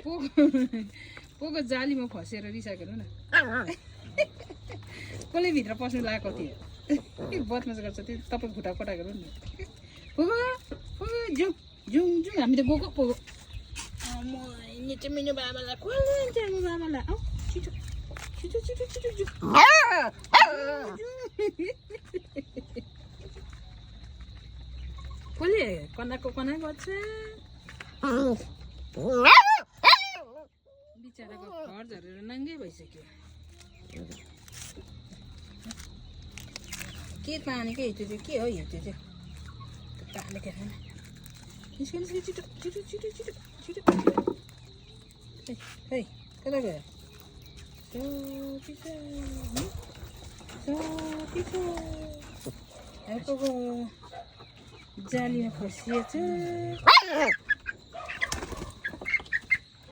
पोको जालीमा फसेर रिसाएको न कसले भित्र पस्नु लागेको थियो बदमास गर्छ त्यो तपाईँ खुट्टा पटाएको नि पोको पोको जाउँ जाउँ जाउँ हामी त गएको पोको मेरो बाबालाई खोल्नु बाबालाई आऊ छिटो छिटो छिटो छिटो कसले कनाको कना गर्छ बिचराको घर झरेर नाङ्गै भइसक्यो के पानीको हिजो चाहिँ के हो हिजो चाहिँ पानीको खाना निस्किनु छिटो छिटो छिटो छिटो छिटो है कता गयो जालीमा फसिएछ